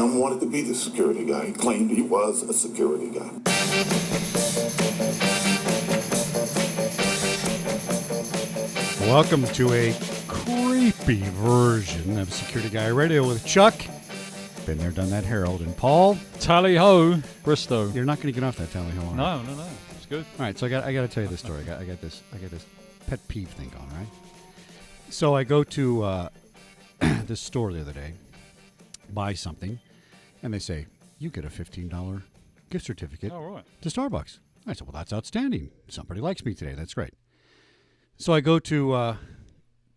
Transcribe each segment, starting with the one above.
him wanted to be the security guy. He claimed he was a security guy. Welcome to a creepy version of Security Guy Radio with Chuck. Been there, done that, Harold. And Paul. Tally ho, Bristow. You're not going to get off that tally ho. No. It's good. All right, so I got to tell you this story. I got this pet peeve thing going, right? So I go to this store the other day, buy something, and they say, you get a $15 gift certificate to Starbucks. I said, well, that's outstanding. Somebody likes me today. That's great. So I go to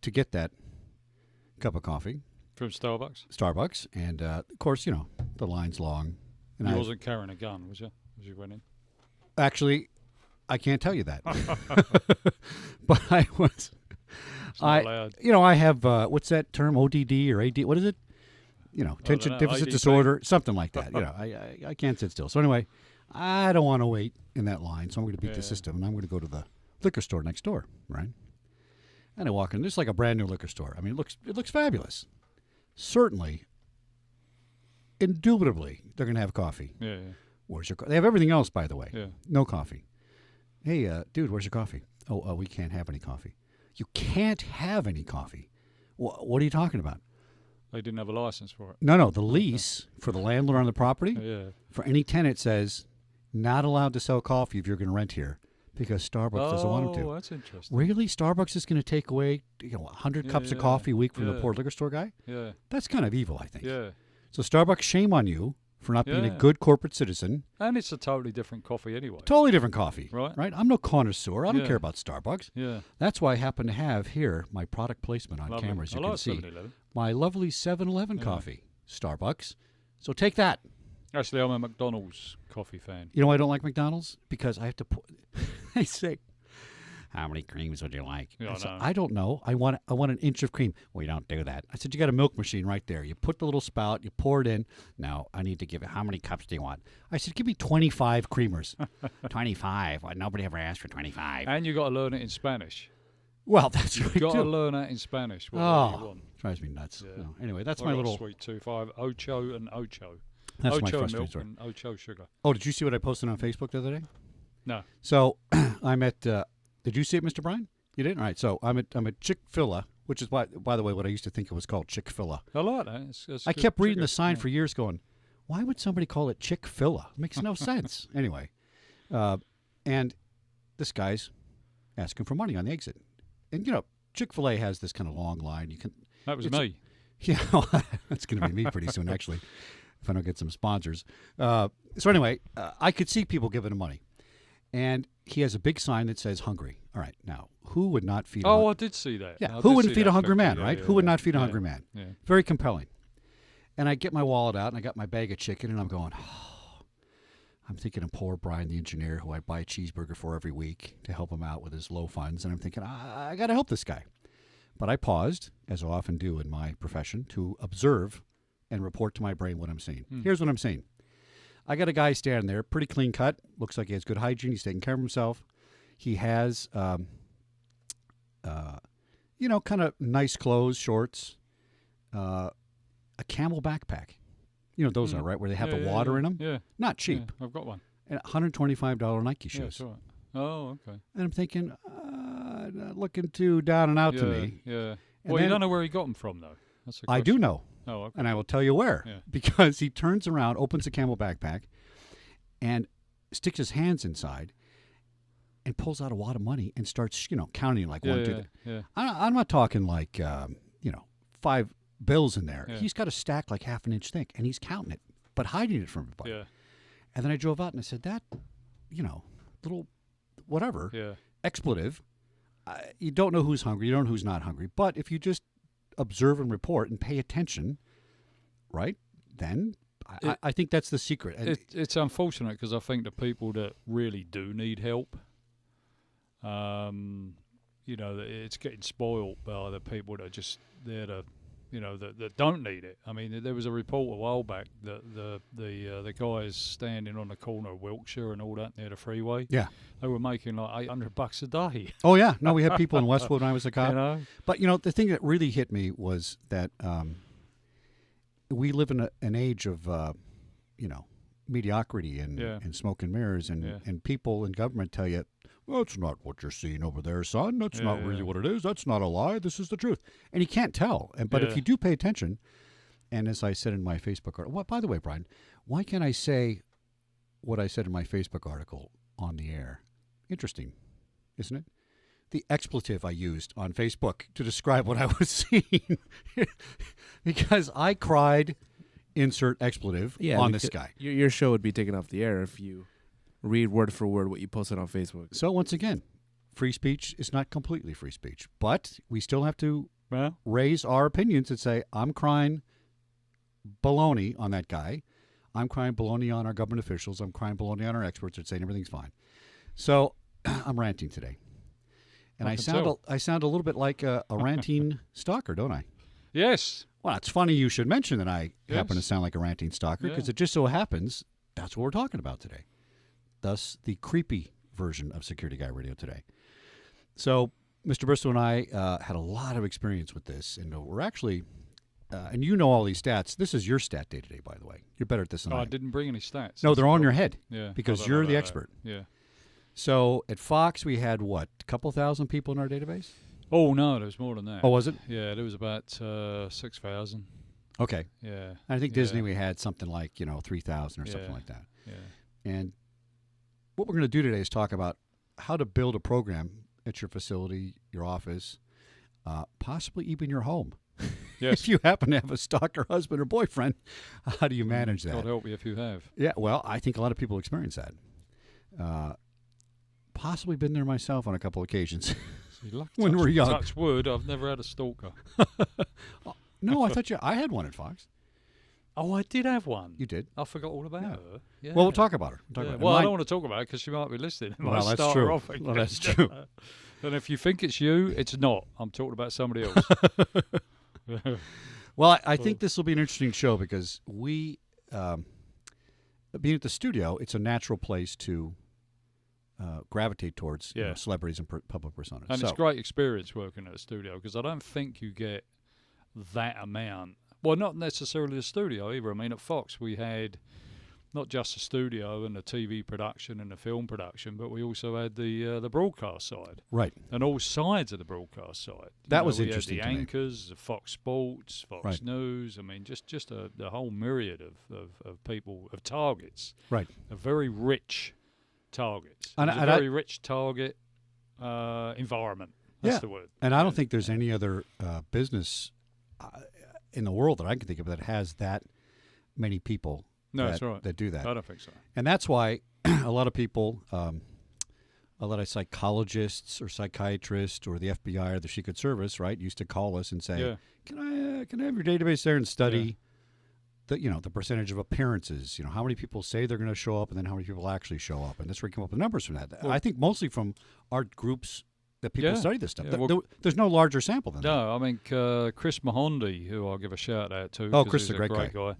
get that cup of coffee. From Starbucks. And, of course, you know, the line's long. And you wasn't carrying a gun, was you? As you went in? Actually, I can't tell you that. But I was... I have, what's that term, ODD or AD? What is it? You know, attention deficit disorder, something like that. You know, I can't sit still. So anyway, I don't want to wait in that line, so I'm going to beat the system, and I'm going to go to the liquor store next door, right? And I walk in. This is like a brand new liquor store. I mean, it looks fabulous. Certainly, indubitably, they're going to have coffee. Yeah. Where's your coffee? They have everything else, by the way. Yeah. No coffee. Hey, dude, where's your coffee? Oh, we can't have any coffee. You can't have any coffee. What are you talking about? They didn't have a license for it. No. The lease for the landlord on the property, for any tenant says, not allowed to sell coffee if you're going to rent here because Starbucks doesn't want them to. Oh, that's interesting. Really? Starbucks is going to take away 100 cups of coffee a week from the poor liquor store guy? Yeah. That's kind of evil, I think. Yeah. So Starbucks, shame on you for not being a good corporate citizen. And it's a totally different coffee anyway. Totally different coffee. Right? I'm no connoisseur. I don't care about Starbucks. Yeah. That's why I happen to have here my product placement on camera, as you can see. 7-Eleven. My lovely 7-Eleven coffee. Starbucks. So take that. Actually, I'm a McDonald's coffee fan. You know why I don't like McDonald's? Because I have to put... They say, how many creams would you like? I don't know. I want an inch of cream. Well, you don't do that. I said, you got a milk machine right there. You put the little spout, you pour it in. No, I need to give it. How many cups do you want? I said, give me 25 creamers. 25? Well, nobody ever asked for 25. And you got to learn it in Spanish. Well, that's right. You've got to learn that in Spanish. You want. Drives me nuts. Yeah. No. Anyway, that's my little... Sweet tooth. I have Ocho and Ocho. That's Ocho my frustrating milk story. And Ocho sugar. Oh, did you see what I posted on Facebook the other day? No. So I'm at... did you see it, Mr. Bryan? You did? All right. So I'm at Chick-fil-A, which is, by the way, what I used to think it was called, Chick-fil-A. I like that. It's I kept reading the sign for years going, why would somebody call it Chick-fil-A? It makes no sense. Anyway, and this guy's asking for money on the exit. And, you know, Chick-fil-A has this kind of long line. That was me. Yeah, that's going to be me pretty soon, actually, if I don't get some sponsors. So anyway, I could see people giving him money. And he has a big sign that says hungry. All right, now, who would not feed I did see that. Yeah, who wouldn't feed a hungry man, right? Who would not feed a hungry man? Yeah. Very compelling. And I get my wallet out, and I got my bag of chicken, and I'm going, I'm thinking of poor Brian, the engineer, who I buy a cheeseburger for every week to help him out with his low funds. And I'm thinking, I got to help this guy. But I paused, as I often do in my profession, to observe and report to my brain what I'm seeing. Here's what I'm seeing. I got a guy standing there, pretty clean cut. Looks like he has good hygiene. He's taking care of himself. He has, kind of nice clothes, shorts, a camel backpack. You know those are, right, where they have the water in them? Yeah. Not cheap. Yeah, I've got one. And $125 Nike shoes. Yeah, that's right. Oh, okay. And I'm thinking, looking too down and out to me. Yeah. Well, you don't know where he got them from, though. That's I do know. Oh, okay. And I will tell you where. Yeah. Because he turns around, opens the camel backpack, and sticks his hands inside and pulls out a wad of money and starts, counting like 1, 2. Yeah. I'm not talking like, 5 bills in there. Yeah. He's got a stack like half an inch thick, and he's counting it, but hiding it from everybody. Yeah. And then I drove out and I said, that, little whatever, expletive, you don't know who's hungry, you don't know who's not hungry. But if you just observe and report and pay attention, right, then I think that's the secret. It's unfortunate because I think the people that really do need help, it's getting spoiled by the people that are just there to, that don't need it. I mean, there was a report a while back that the guys standing on the corner of Wiltshire and all that near the freeway, they were making like $800 a day. Oh yeah, no, we had people in Westwood when I was a cop. You know? But the thing that really hit me was that we live in an age of, mediocrity and smoke and mirrors, and people in government tell you, well, that's not what you're seeing over there, son. That's not really what it is. That's not a lie. This is the truth. And you can't tell. But if you do pay attention, and as I said in my Facebook article, by the way, Brian, why can't I say what I said in my Facebook article on the air? Interesting, isn't it? The expletive I used on Facebook to describe what I was seeing. Because I cried, insert expletive, on this guy. Your show would be taken off the air if you read word for word what you posted on Facebook. So once again, free speech is not completely free speech. But we still have to raise our opinions and say, I'm crying baloney on that guy. I'm crying baloney on our government officials. I'm crying baloney on our experts that saying everything's fine. So I'm ranting today. And I sound a little bit like a ranting stalker, don't I? Yes. Well, it's funny you should mention that I happen to sound like a ranting stalker, because it just so happens that's what we're talking about today. Thus, the creepy version of Security Guy Radio today. So, Mr. Bristow and I had a lot of experience with this, and we're actually, and you know all these stats. This is your stat day today, by the way. You're better at this than I am. I didn't bring any stats. No, they're on your head. Yeah. Because you're the expert. Yeah. So at Fox, we had, what, a couple thousand people in our database? Oh, no, there was more than that. Oh, was it? Yeah, there was about 6,000. Okay. Yeah. I think Disney, we had something like, 3,000 or something like that. Yeah. And what we're going to do today is talk about how to build a program at your facility, your office, possibly even your home. Yes. If you happen to have a stalker husband or boyfriend, how do you manage that? God help you if you have. Yeah, well, I think a lot of people experience that. Possibly been there myself on a couple occasions when we're young. Touch wood, I've never had a stalker. No, I thought I had one at Fox. Oh, I did have one. You did? I forgot all about her. Yeah. Well, we'll talk about her. Well, I don't want to talk about it because she might be listening. Well, that's true. Well, that's true. And if you think it's you, it's not. I'm talking about somebody else. Well, I think this will be an interesting show because we, being at the studio, it's a natural place to gravitate towards celebrities and public personas. And it's a great experience working at a studio because I don't think you get that amount. Well, not necessarily the studio either. I mean, at Fox we had not just the studio and the TV production and the film production, but we also had the broadcast side. Right. And all sides of the broadcast side. That was interesting we had the anchors, the Fox Sports, Fox News. I mean, just the whole myriad of people, of targets. Right. A very rich targets. And a very rich target environment. That's the word. And I don't think there's any other business in the world that I can think of that has that many people that do that. I don't think so. And that's why a lot of people, a lot of psychologists or psychiatrists or the FBI or the Secret Service, right, used to call us and say, can I have your database there and study the percentage of appearances, how many people say they're going to show up and then how many people actually show up. And that's where we come up with numbers from that. Well, I think mostly from art groups that people study this stuff. Yeah, there's no larger sample than that. No, I mean, Chris Mahondi, who I'll give a shout out to. Oh, Chris is a great guy.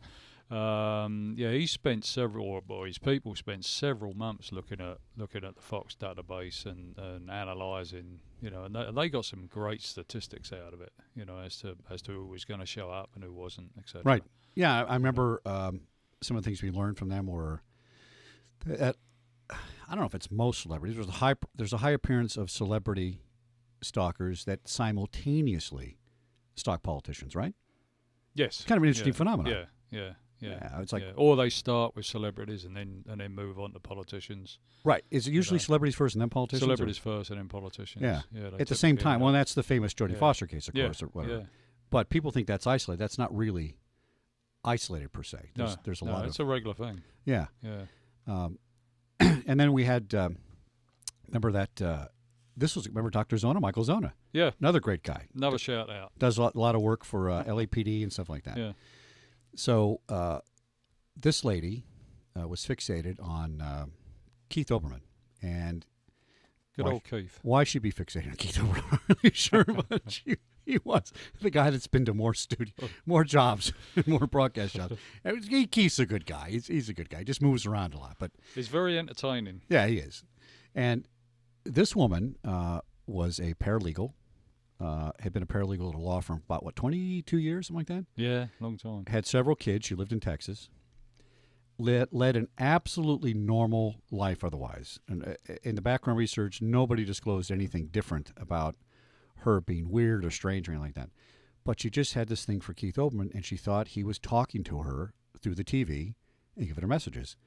He spent his people spent several months looking at the Fox database and analysing, and they got some great statistics out of it, as to who was going to show up and who wasn't, etc. Right. Yeah, I remember some of the things we learned from them were that I don't know if it's most celebrities. There's a high appearance of celebrity stalkers that simultaneously stalk politicians, right? Yes. It's kind of an interesting phenomenon. Yeah. It's like, or they start with celebrities and then move on to politicians. Right. Is it usually celebrities first and then politicians? Celebrities first and then politicians. Yeah. At the same time. Well, that's the famous Jodie Foster case, of course, or whatever. Yeah. But people think that's isolated. That's not really isolated per se. There's a lot of. It's a regular thing. Yeah. Yeah. And then we had, remember Dr. Zona, Michael Zona. Yeah. Another great guy. Another shout out. Does a lot of work for LAPD and stuff like that. Yeah. So this lady was fixated on Keith Olbermann. And good old Keith. Why she'd be fixated on Keith Olbermann, I'm not really sure, but he was the guy that's been to more jobs, more broadcast jobs. Keith's a good guy. He's a good guy. He just moves around a lot. But he's very entertaining. Yeah, he is. And this woman was a paralegal had been a paralegal at a law firm for about, 22 years, something like that? Yeah, long time. Had several kids. She lived in Texas. Led an absolutely normal life otherwise. And in the background research, nobody disclosed anything different about her being weird or strange or anything like that. But she just had this thing for Keith Olbermann, and she thought he was talking to her through the TV and giving her messages.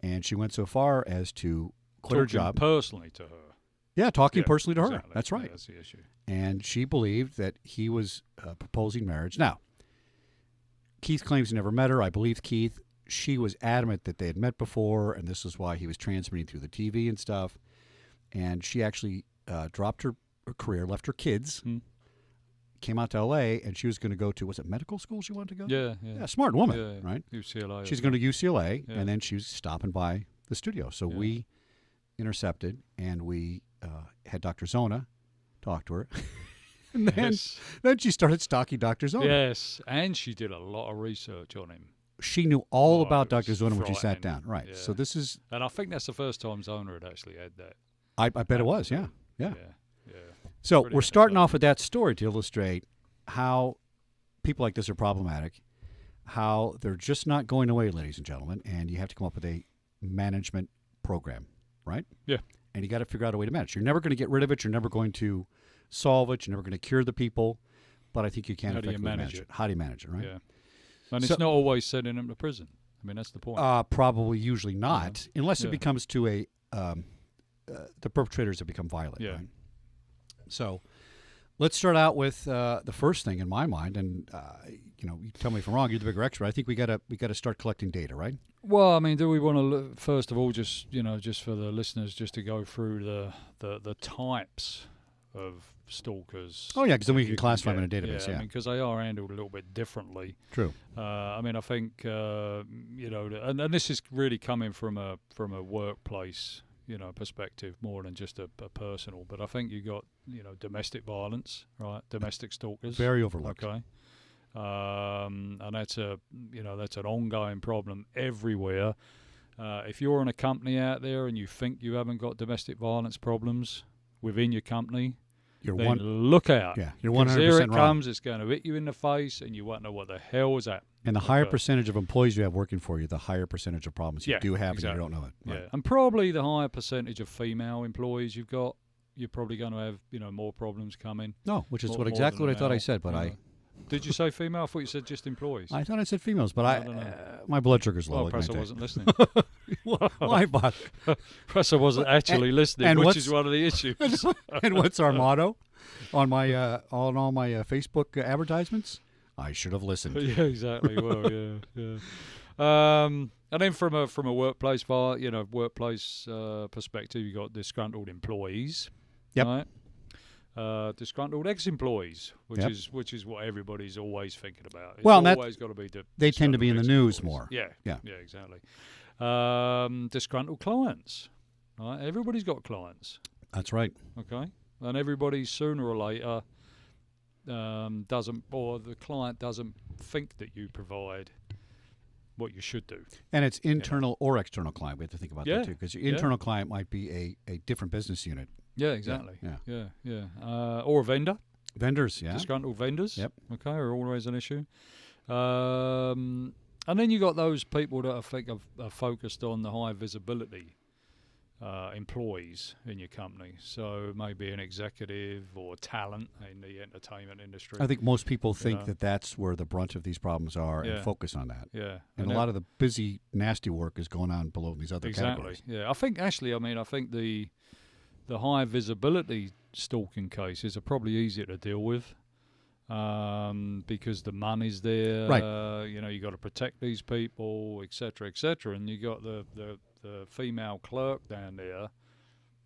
And she went so far as to quit her job. Personally to her. Yeah, talking personally to her. Exactly. That's right. Yeah, that's the issue. And she believed that he was proposing marriage. Now, Keith claims he never met her. I believe Keith. She was adamant that they had met before, and this is why he was transmitting through the TV and stuff. And she actually dropped her career, left her kids, came out to L.A., and she was going to go to, was it medical school she wanted to go? Yeah. Smart woman, right? UCLA. She's going to UCLA, and then she was stopping by the studio. So we intercepted, and we had Dr. Zona talk to her. And then she started stalking Dr. Zona. Yes, and she did a lot of research on him. She knew all about Dr. Zona when she sat down. Right. Yeah. So this is... And I think that's the first time Zona had actually had that. I bet it was, yeah. So Pretty we're starting off with that story to illustrate how people like this are problematic, how they're just not going away, ladies and gentlemen, and you have to come up with a management program, right? Yeah. And you got to figure out a way to manage. You're never going to get rid of it. You're never going to solve it. You're never going to cure the people. But I think you can effectively manage it. How do you manage it, right? Yeah. And it's not always sending them to prison. I mean, that's the point. Probably usually not, unless it becomes to a the perpetrators have become violent. Yeah. Right? So let's start out with the first thing in my mind, and you tell me if I'm wrong. You're the bigger expert. I think we gotta start collecting data, right? Well, I mean, do we want to look, first of all, just for the listeners, just to go through the types of stalkers? Oh yeah, because then we can classify them in a database. Yeah, because they are handled a little bit differently. True. I mean, I think and this is really coming from a workplace perspective more than just a personal. But I think you got domestic violence, right? Domestic stalkers, very overlooked. Okay. And that's that's an ongoing problem everywhere. If you're in a company out there and you think you haven't got domestic violence problems within your company, look out. Yeah, you're 100% wrong. Here it comes. It's going to hit you in the face, and you won't know what the hell is that. And the higher percentage of employees you have working for you, the higher percentage of problems you do have, exactly. and you don't know it. Right. Yeah, and probably the higher percentage of female employees you've got, you're probably going to have more problems coming. No, which is more exactly what I thought I male. said, but Did you say female? I thought you said just employees. I thought I said females, but my blood sugar's low. Well, perhaps I wasn't listening. Why bother? Perhaps I wasn't actually listening, which is one of the issues. And what's our motto on my on all my Facebook advertisements? I should have listened. Yeah, exactly. Well, yeah. And then from a workplace perspective, you got disgruntled employees. Yep. Right? Disgruntled ex-employees, which is what everybody's always thinking about. It's well, always got to be. They tend to be in the news more. Yeah, exactly. Disgruntled clients. Right? Everybody's got clients. That's right. Okay, and everybody sooner or later the client doesn't think that you provide what you should do. And it's internal or external client. We have to think about that too, because your internal client might be a different business unit. Yeah, exactly. Yeah. Or a vendor. Vendors, yeah. Disgruntled vendors. Yep. Okay, are always an issue. And then you got those people that I think are focused on the high visibility employees in your company. So maybe an executive or talent in the entertainment industry. I think most people think that that's where the brunt of these problems are and focus on that. Yeah. And a lot of the busy, nasty work is going on below these other categories. Yeah. I think the high visibility stalking cases are probably easier to deal with because the money's there. Right. You got to protect these people, etc., etc. And you got the female clerk down there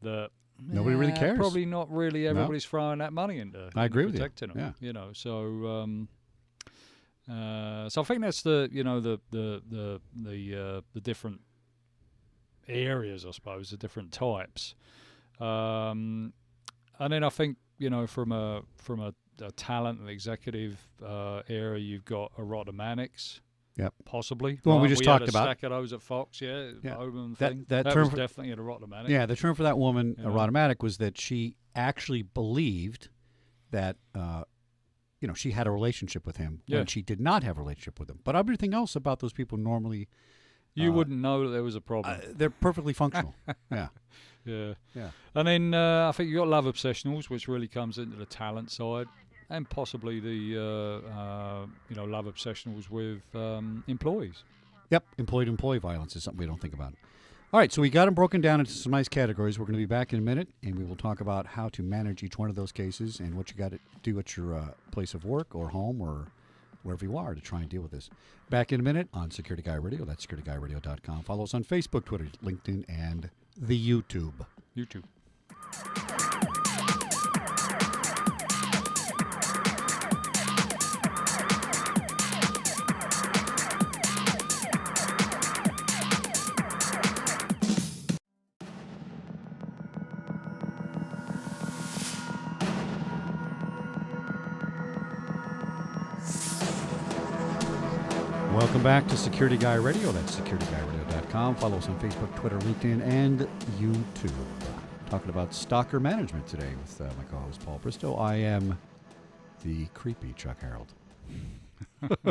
that nobody really cares. Probably not really. Everybody's throwing that money into. I agree with you. Protecting them. Yeah. So I think that's the different areas, I suppose, the different types. And then I think from a talent and executive area, you've got erotomanics. Yep. Possibly. The one we just talked about. We had a stack of those at Fox, Oberman thing. That term was definitely an erotomatic. Yeah, the term for that woman, erotomatic, was that she actually believed that she had a relationship with him Yeah. when she did not have a relationship with him. But everything else about those people normally, You wouldn't know that there was a problem. they're perfectly functional. Yeah. Yeah. Yeah. And then I think you got love obsessionals, which really comes into the talent side, and possibly the love obsessionals with employees. Yep, employee-to-employee violence is something we don't think about. All right, so we got them broken down into some nice categories. We're going to be back in a minute, and we will talk about how to manage each one of those cases and what you got to do at your place of work or home or wherever you are to try and deal with this. Back in a minute on Security Guy Radio. That's securityguy.radio.com. Follow us on Facebook, Twitter, LinkedIn, and the YouTube. YouTube. Welcome back to Security Guy Radio. That's securityguy.radio.com. Follow us on Facebook, Twitter, LinkedIn, and YouTube. Talking about stalker management today with my co-host Paul Bristow. I am the creepy Chuck Harold.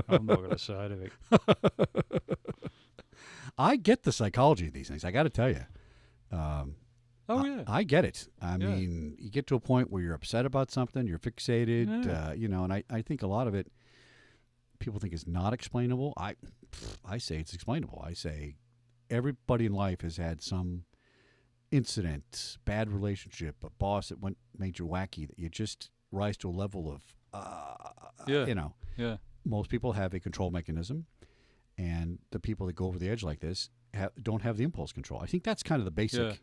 I'm not going to say anything. I get the psychology of these things. I got to tell you. Yeah. I get it. I mean, you get to a point where you're upset about something, you're fixated, and I think a lot of it people think is not explainable. I say it's explainable. I say everybody in life has had some incident, bad relationship, a boss that made you wacky, that you just rise to a level of, most people have a control mechanism, and the people that go over the edge like this don't have the impulse control. I think that's kind of the basic.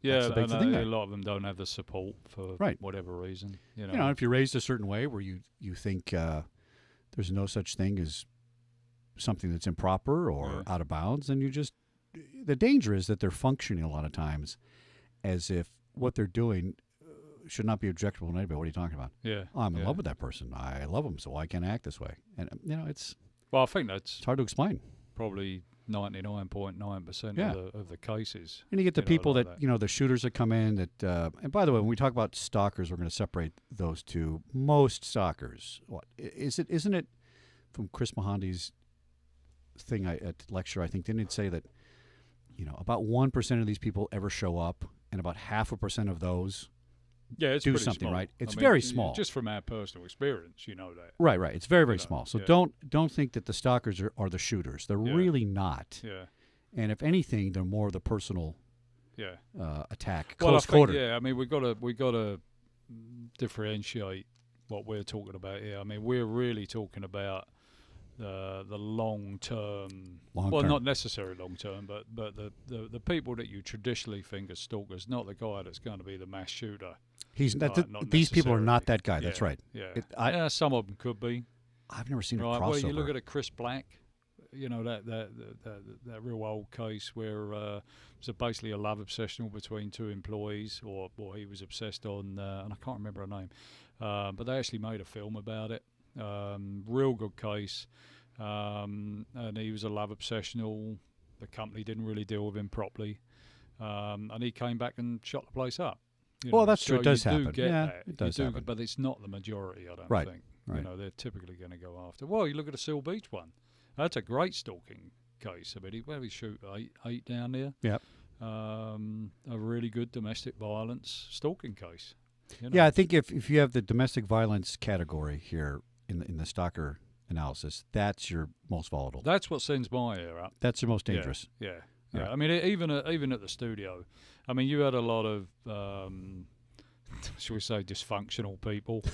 Yeah, that's the basic thing a there. lot of them don't have the support for whatever reason. If you're raised a certain way where you think there's no such thing as something that's improper or out of bounds, and the danger is that they're functioning a lot of times as if what they're doing should not be objectable to anybody. What are you talking about? Yeah. Oh, I'm in love with that person. I love them, so I can't act this way. And, it's Well, I think that's hard to explain. probably 99.9% of the cases. And you get the people like that, the shooters that come in that, and by the way, when we talk about stalkers, we're going to separate those two. Most stalkers, isn't it from Chris Mahandi's thing at lecture, I think, didn't it say that, about 1% of these people ever show up, and about 0.5% of those it's do pretty something, small. right? It's I mean, very small. Just from our personal experience, you know that. Right. It's very, very small. So don't think that the stalkers are the shooters. They're really not. Yeah. And if anything, they're more of the personal attack, Well, close quarter. I mean, we got to differentiate what we're talking about here. I mean, we're really talking about the long term. Well, not necessarily long term, but the people that you traditionally think are stalkers, not the guy that's going to be the mass shooter. These people are not that guy. That's right. Yeah. Some of them could be. I've never seen a crossover. Well, you look at a Chris Black. That real old case where it was basically a love obsession between two employees, or he was obsessed on, and I can't remember her name, but they actually made a film about it. Real good case, and he was a love obsessional. The company didn't really deal with him properly, and he came back and shot the place up. That's true. It does happen. It does happen, but it's not the majority. I don't think. Right. They're typically going to go after. Well, you look at the Seal Beach one. That's a great stalking case. I mean, where we shoot eight down there. Yep. A really good domestic violence stalking case. Yeah, I think if you have the domestic violence category here in the stalker analysis, that's your most volatile. That's what sends my ear up. That's your most dangerous. Yeah. I mean, even at the studio, I mean, you had a lot of, shall we say, dysfunctional people.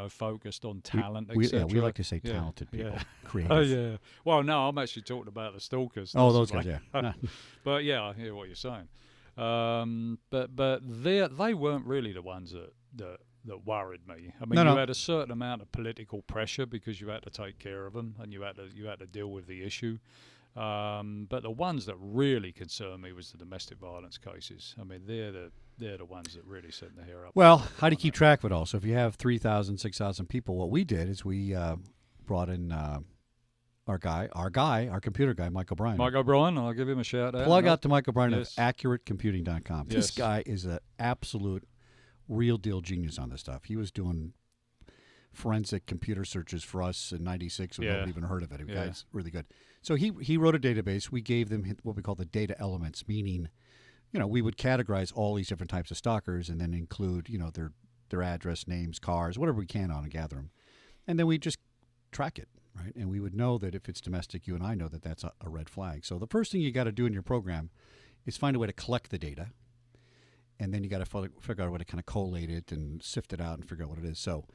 Focused on talent, etc. We like to say talented people, creative. Oh, yeah. Well, no, I'm actually talking about the stalkers. Oh, those guys, yeah. But, yeah, I hear what you're saying. But they weren't really the ones that worried me. I mean, you had a certain amount of political pressure because you had to take care of them and you had to deal with the issue. But the ones that really concerned me was the domestic violence cases. I mean, they're the ones that really sent the hair up. Well, how do you keep track of it all? So if you have 3,000, 6,000 people, what we did is we brought in our computer guy, Mike O'Brien. Mike O'Brien, I'll give him a shout out. Plug out to Mike O'Brien of AccurateComputing.com. Yes. This guy is an absolute real deal genius on this stuff. He was doing forensic computer searches for us in '96 when nobody even heard of it. The guy's really good. So he wrote a database. We gave them what we call the data elements, meaning, we would categorize all these different types of stalkers and then include, their address, names, cars, whatever we can on and gather them. And then we just track it, right? And we would know that if it's domestic, you and I know that that's a red flag. So the first thing you got to do in your program is find a way to collect the data. And then you got to figure out a way to kind of collate it and sift it out and figure out what it is. So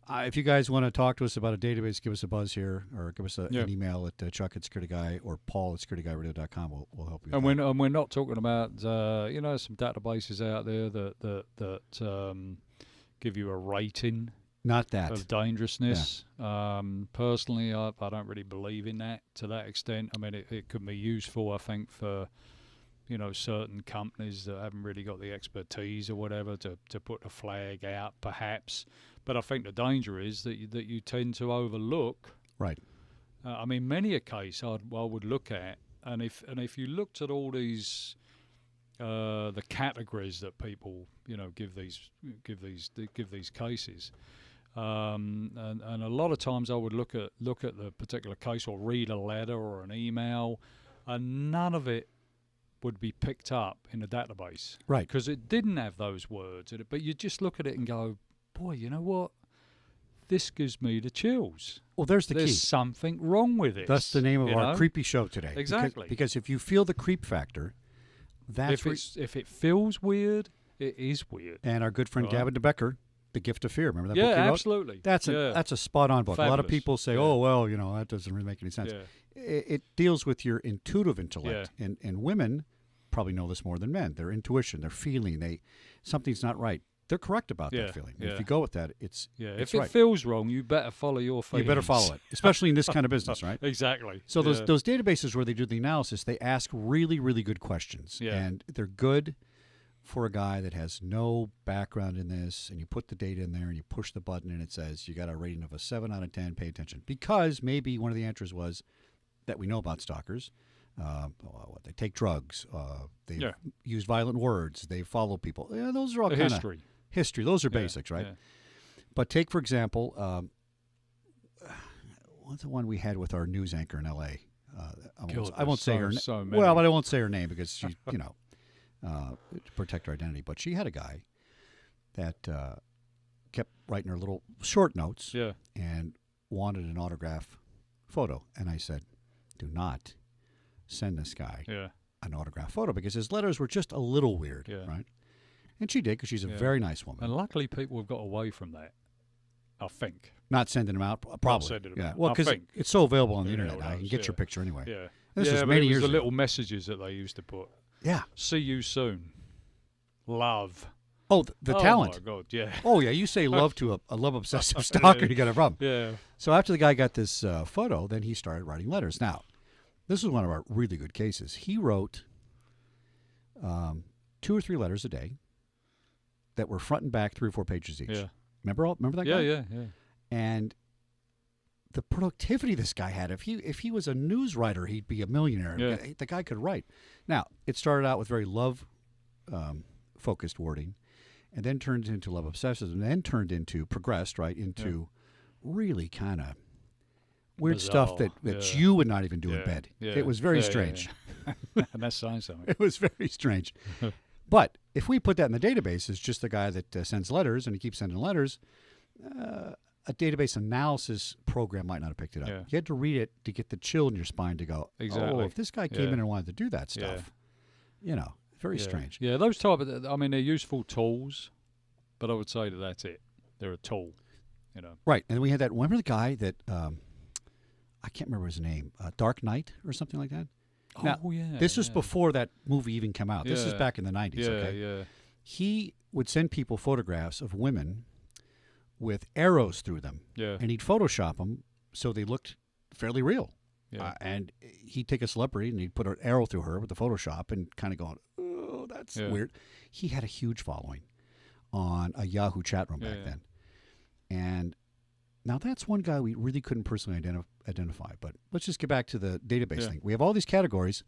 if you guys want to talk to us about a database, give us a buzz here or give us an email at Chuck at Security Guy or Paul at SecurityGuyRadio.com. We'll help you. And we're not talking about some databases out there that give you a rating. Not that of dangerousness. Yeah. Personally, I don't really believe in that to that extent. I mean, it could be useful, I think, for certain companies that haven't really got the expertise or whatever to put a flag out, perhaps. But I think the danger is that you tend to overlook. Right. I mean, many a case I would look at, and if you looked at all these the categories that people give these cases, and a lot of times I would look at the particular case or read a letter or an email, and none of it would be picked up in a database, right? Because it didn't have those words in it. But you just look at it and go, boy, you know what? This gives me the chills. Well, there's key. There's something wrong with it. That's the name of our creepy show today. Exactly. Because if you feel the creep factor, that's if it feels weird, it is weird. And our good friend Gavin DeBecker, The Gift of Fear, remember that book he wrote? Yeah, absolutely. That's a spot-on book. Fabulous. A lot of people say, oh, well, that doesn't really make any sense. Yeah. It deals with your intuitive intellect. Yeah. And women probably know this more than men. Their intuition, their feeling, something's not right. They're correct about that feeling. And if you go with that, it's if right. It feels wrong, you better follow your feelings. You better follow it, especially in this kind of business, right? Exactly. So those databases where they do the analysis, they ask really, really good questions. Yeah. And they're good for a guy that has no background in this, and you put the data in there and you push the button and it says you got a rating of a 7 out of 10, pay attention. Because maybe one of the answers was that we know about stalkers. They take drugs. They use violent words. They follow people. Yeah, those are all kind of history. Those are basics, right? Yeah. But take, for example, what's the one we had with our news anchor in L.A.? I won't say her name. So well, but I won't say her name because she, to protect her identity. But she had a guy that kept writing her little short notes and wanted an autograph photo. And I said, do not send this guy an autograph photo because his letters were just a little weird, right? And she did because she's a very nice woman. And luckily people have got away from that, I think. Not sending them out, probably. Not sending them out. Well, because it's so available on the internet now. You can get your picture anyway. Yeah. This was but many it was years the ago. little messages that they used to put. Yeah. See you soon. Love. Oh, the talent. Oh, my God, yeah. Oh, yeah. You say love to a love-obsessive stalker, you got a problem. Yeah. So after the guy got this photo, then he started writing letters. Now, this is one of our really good cases. He wrote 2 or 3 letters a day that were front and back 3 or 4 pages each. Yeah. Remember that guy? Yeah. And the productivity this guy had, if he was a news writer, he'd be a millionaire. Yeah. The guy could write. Now, it started out with very love focused wording, and then turned into love obsessive, and then progressed into really kind of weird Bizarre. Stuff that you would not even do in bed. Yeah. It was very strange. Yeah. And that's saying something. It was very strange. But if we put that in the database as just the guy that sends letters and he keeps sending letters, a database analysis program might not have picked it up. Yeah. You had to read it to get the chill in your spine to go, exactly. oh, if this guy came in and wanted to do that stuff, very strange. Yeah, those type of, they're useful tools, but I would say that's it. They're a tool, Right. And we had that, remember the guy that, I can't remember his name, Dark Knight or something like that? Now, this was before that movie even came out. This is back in the 90s, okay? Yeah. He would send people photographs of women with arrows through them. Yeah. And he'd Photoshop them so they looked fairly real. Yeah. And he'd take a celebrity and he'd put an arrow through her with the Photoshop and kind of going, oh, that's weird. He had a huge following on a Yahoo chat room back then. And now that's one guy we really couldn't personally identify. But let's just get back to the database thing. We have all these categories.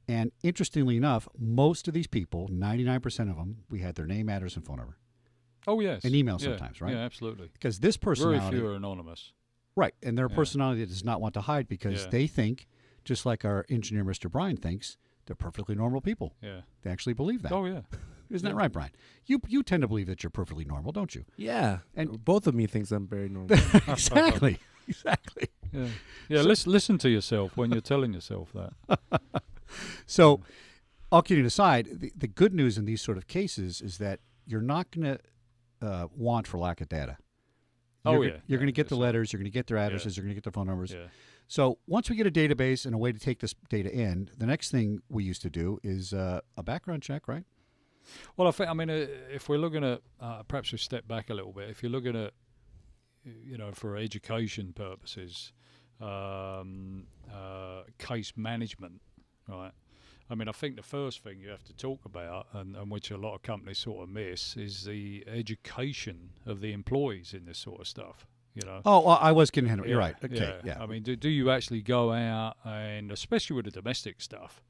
And interestingly enough, most of these people, 99% of them, we had their name, address, and phone number. Oh yes. An email Yeah. sometimes, right? Yeah, absolutely. Because this personality, Very few are anonymous. right, and their Yeah. personality does not want to hide because Yeah. they think, just like our engineer, Mr. Brian, thinks, they're perfectly normal people. Yeah. They actually believe that. Oh yeah. Isn't that right, Brian? You tend to believe that you're perfectly normal, don't you? Yeah. And- And both of me thinks I'm very normal. Exactly. Exactly. Yeah. Yeah. Listen to yourself when you're telling yourself that. So, all kidding aside, the good news in these sort of cases is that you're not going to want for lack of data. Oh, You're yeah. You're going to get Yes, the sir. letters. You're going to get their addresses. You're going to get their phone numbers. Yeah. So once we get a database and a way to take this data in, the next thing we used to do is a background check, right? Well, I mean, if we're looking at, perhaps we step back a little bit. If you're looking at, for education purposes, case management, right? I mean, I think the first thing you have to talk about, and which a lot of companies sort of miss, is the education of the employees in this sort of stuff. Oh, well, I was getting ahead of it. You're right. Okay, yeah. I mean, do you actually go out and, especially with the domestic stuff,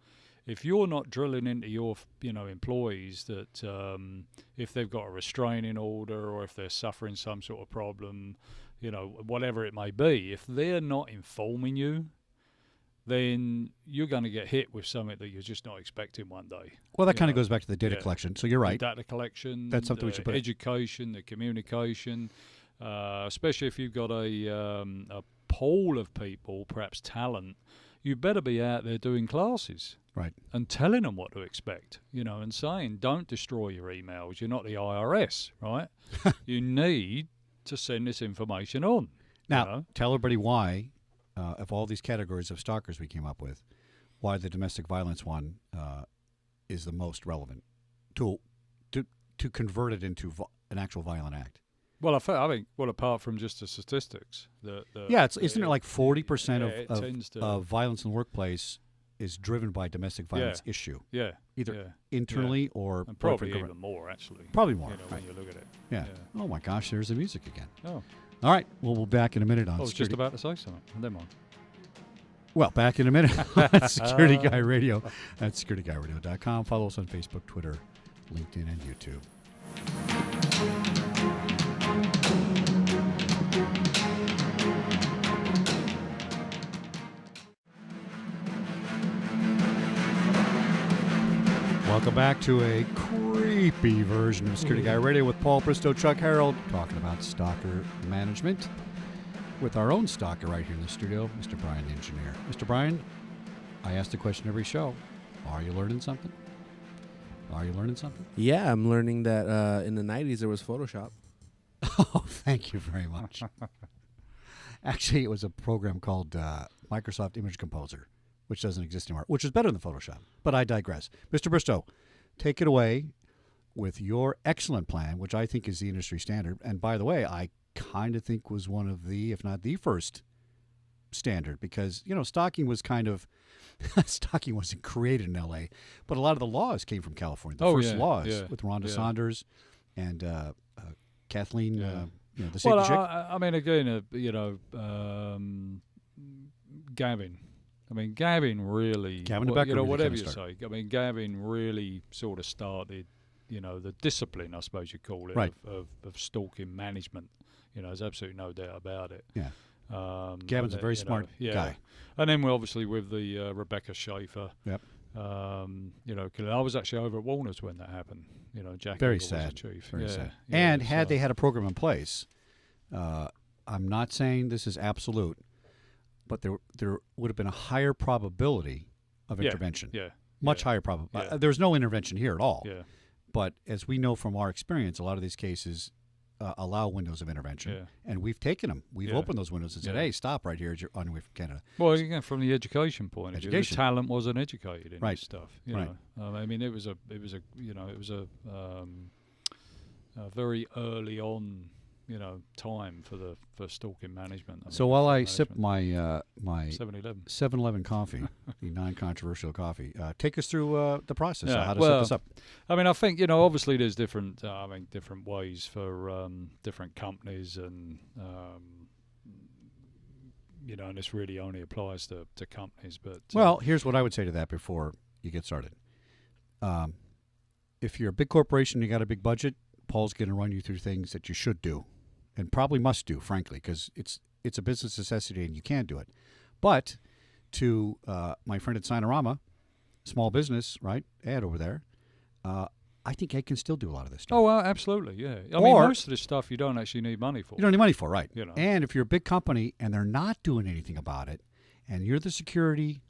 if you're not drilling into your employees that if they've got a restraining order or if they're suffering some sort of problem, whatever it may be, if they're not informing you, then you're going to get hit with something that you're just not expecting one day. Well, that kind of goes back to the data yeah. collection. So you're right. The data collection. That's something we should put in. Education, the communication, especially if you've got a pool of people, perhaps talent, you better be out there doing classes. Right. And telling them what to expect, and saying, don't destroy your emails. You're not the IRS, right? You need to send this information on. Now, tell everybody why, of all these categories of stalkers we came up with, why the domestic violence one is the most relevant to convert it into an actual violent act. Well, I think, apart from just the statistics, isn't it like 40% of violence in the workplace is driven by domestic violence issue? Yeah. Either internally or and probably even more, actually. Probably more. When you look at it. Yeah. Oh my gosh, there's the music again. Oh. All right. Well, we'll be back in a minute on I was just about to say something. Never mind. Well, back in a minute on Security Guy Radio at securityguyradio.com. Follow us on Facebook, Twitter, LinkedIn, and YouTube. Welcome back to a creepy version of Security Guy Radio with Paul Bristow, Chuck Harold, talking about stalker management with our own stalker right here in the studio, Mr. Brian the Engineer. Mr. Brian, I ask the question every show. Are you learning something? Are you learning something? Yeah, I'm learning that in the 90s there was Photoshop. Oh, thank you very much. Actually, it was a program called Microsoft Image Composer, which doesn't exist anymore, which is better than Photoshop. But I digress. Mr. Bristow, take it away with your excellent plan, which I think is the industry standard. And by the way, I kind of think was one of the, if not the first standard, because, stalking was kind of, stalking wasn't created in L.A., but a lot of the laws came from California. The first laws with Rhonda Saunders and Kathleen, the safety chick. I mean, again, Gavin. I mean, Gavin really, whatever you say. I mean, Gavin really sort of started, the discipline, I suppose you call it, right. of stalking management. There's absolutely no doubt about it. Yeah. Gavin's a very smart guy. And then obviously with the Rebecca Schaefer. Yep. 'Cause I was actually over at Warner's when that happened. Jack very Eagle sad. was the chief. Very sad. And had they had a program in place, I'm not saying this is absolute, but there would have been a higher probability of intervention. Yeah. Much higher probability. There's no intervention here at all. Yeah. But as we know from our experience, a lot of these cases allow windows of intervention, and we've taken them. We've opened those windows and said, "Hey, stop right here as you're on your way from Canada." Well, again, from the education point of view, the talent wasn't educated in this stuff. Right. I mean, it was a very early on, time for stalking management. So while I sip my my 7-Eleven 7-Eleven coffee, the non-controversial coffee, take us through the process of how to set this up. I mean, I think obviously there's different ways for different companies, and and this really only applies to companies. But well, here's what I would say to that before you get started. If you're a big corporation, you got a big budget, Paul's going to run you through things that you should do and probably must do, frankly, because it's a business necessity and you can do it. But to my friend at Sinorama, small business, right, Ed over there, I think Ed can still do a lot of this stuff. Oh, absolutely, yeah. I mean, most of this stuff you don't actually need money for. You don't need money for, right. You know. And if you're a big company and they're not doing anything about it, and you're the security,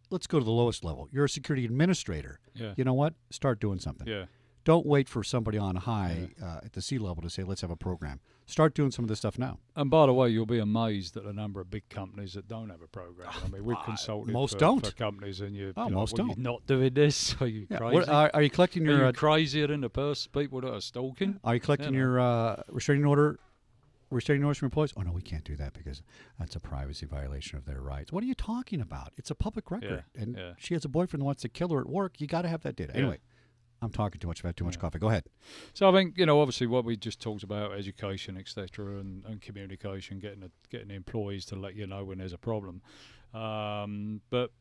let's go to the lowest level. You're a security administrator. Yeah. You know what? Start doing something. Yeah. Don't wait for somebody on high at the C level to say, let's have a program. Start doing some of this stuff now. And by the way, you'll be amazed at the number of big companies that don't have a program. I mean, we've consulted most for, don't. for companies, and most don't. You're not doing this. Are you crazy? What, are you collecting Are your? you crazier than the people that are stalking? Are you collecting your restraining orders from employees? Oh no, we can't do that because that's a privacy violation of their rights. What are you talking about? It's a public record, and she has a boyfriend who wants to kill her at work. You got to have that data. Anyway. I'm talking too much. I've had too much coffee. Go ahead. So I think, obviously what we just talked about, education, etc., and communication, getting employees to let you know when there's a problem. But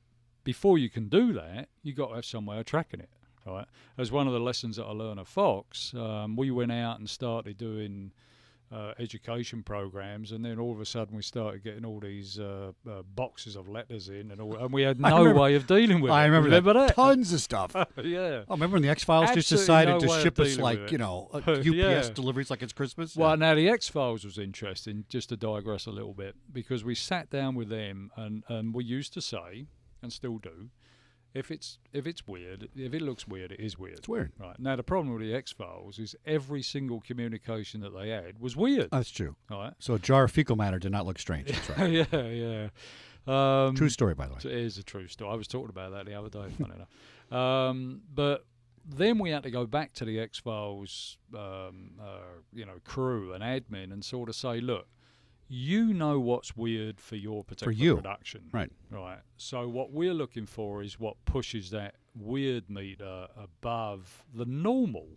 before you can do that, you got to have some way of tracking it. Right? As one of the lessons that I learned at Fox, we went out and started doing education programs, and then all of a sudden we started getting all these boxes of letters in, and we had no way of dealing with it. I remember that. that? Tons of stuff. Yeah. Oh, remember when the X-Files just Absolutely decided no to way of ship us dealing like, with it. UPS Yeah. deliveries like it's Christmas? Well, now the X-Files was interesting, just to digress a little bit, because we sat down with them and we used to say, and still do, if it's weird, if it looks weird, it is weird. It's weird. Right. Now, the problem with the X-Files is every single communication that they had was weird. That's true. Right. So a jar of fecal matter did not look strange. That's right. yeah. True story, by the way. It is a true story. I was talking about that the other day, funny enough. But then we had to go back to the X-Files, crew and admin and sort of say, look, you know what's weird for your particular production. Right. Right. So what we're looking for is what pushes that weird meter above the normal,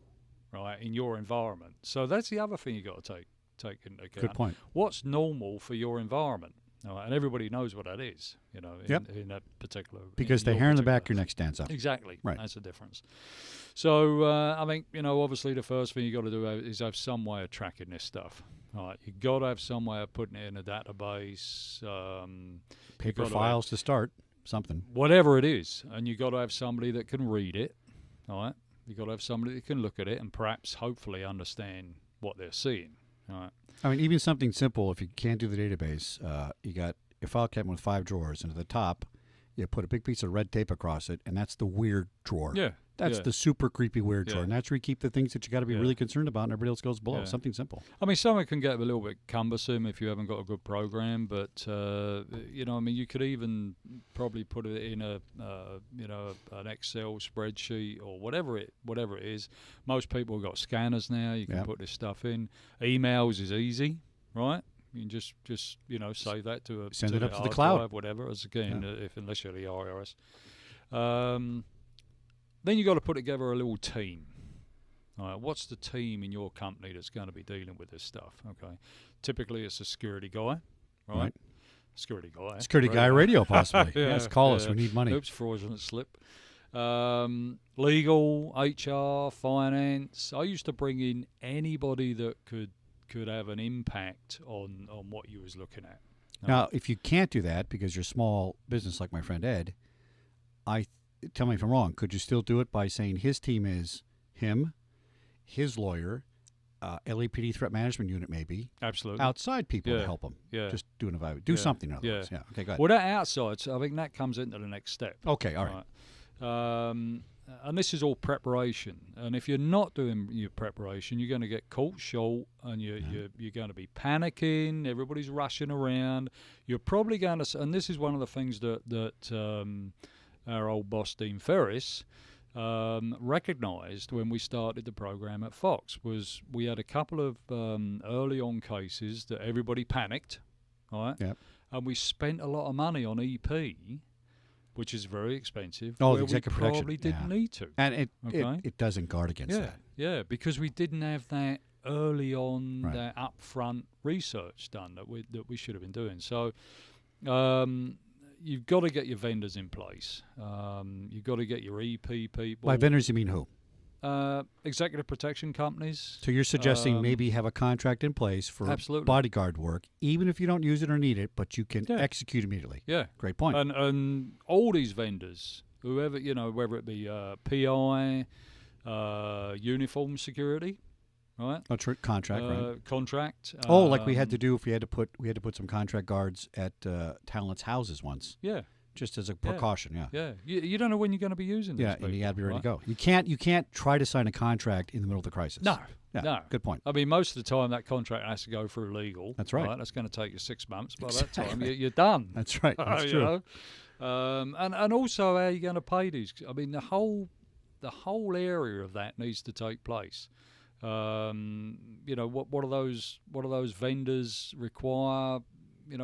right, in your environment. So that's the other thing you got to take into account. Good point. What's normal for your environment? Right, and everybody knows what that is, in that particular. Because the hair in the back of your neck stands up. Exactly. Right. That's the difference. So I think, obviously the first thing you got to do is have some way of tracking this stuff. All right, you got to have some way of putting it in a database. Paper files to start, something. Whatever it is, and you got to have somebody that can read it. All right, you got to have somebody that can look at it and perhaps, hopefully, understand what they're seeing. All right. I mean, even something simple. If you can't do the database, you got your file cabinet with 5 drawers, and at the top, you put a big piece of red tape across it, and that's the weird drawer. Yeah. That's the super creepy weird Yeah. drawer, and that's where you keep the things that you got to be really concerned about, and everybody else goes below. Yeah. Something simple. I mean, some of it can get a little bit cumbersome if you haven't got a good program, but you could even probably put it in an Excel spreadsheet or whatever it is. Most people have got scanners now. You can put this stuff in. Emails is easy, right? You can just save that to a send it up to the hard cloud, drive, whatever. As again, unless you're the IRS. Then you got to put together a little team. All right, what's the team in your company that's going to be dealing with this stuff? Okay, typically it's a security guy, right? Security guy. Security guy radio, possibly. Yes, call us. We need money. Oops, fraudulent slip. Legal, HR, finance. I used to bring in anybody that could have an impact on what you was looking at. Now, if you can't do that because you're a small business like my friend Ed, tell me if I'm wrong. Could you still do it by saying his team is him, his lawyer, LAPD threat management unit, maybe absolutely outside people to help them? Yeah, just do an evaluation, do something. In other words. Yeah. Okay, go ahead. Well, that outside, so I think that comes into the next step. Okay, all right. And this is all preparation. And if you're not doing your preparation, you're going to get caught short, and you're going to be panicking. Everybody's rushing around. You're probably going to, and this is one of the things that our old boss Dean Ferris recognised when we started the program at Fox. Was we had a couple of early on cases that everybody panicked, right? Yep. And we spent a lot of money on EP, which is very expensive. Oh, where the executive we probably protection. didn't need to. And it doesn't guard against that. Yeah, because we didn't have that early on, that upfront research done that we should have been doing. So you've got to get your vendors in place. You've got to get your EP people. By vendors, you mean who? Executive protection companies. So you're suggesting maybe have a contract in place for Absolutely. bodyguard work, even if you don't use it or need it, but you can Yeah. execute immediately. Yeah. Great point. And all these vendors, whoever, whether it be PI, uniform security, right? A contract, right? Contract. Like we had to do if we had to put some contract guards at talents' houses once, Yeah. just as a precaution. Yeah. Yeah. You don't know when you're going to be using these Yeah, people, and you got to be ready right? to go. You can't try to sign a contract in the middle of the crisis. No. Yeah, No. good point. I mean, most of the time that contract has to go through legal. That's right. That's going to take you 6 months. By that time, you're done. That's right. That's true. You know? And also, how are you going to pay these? I mean, the whole area of that needs to take place. What are those vendors require?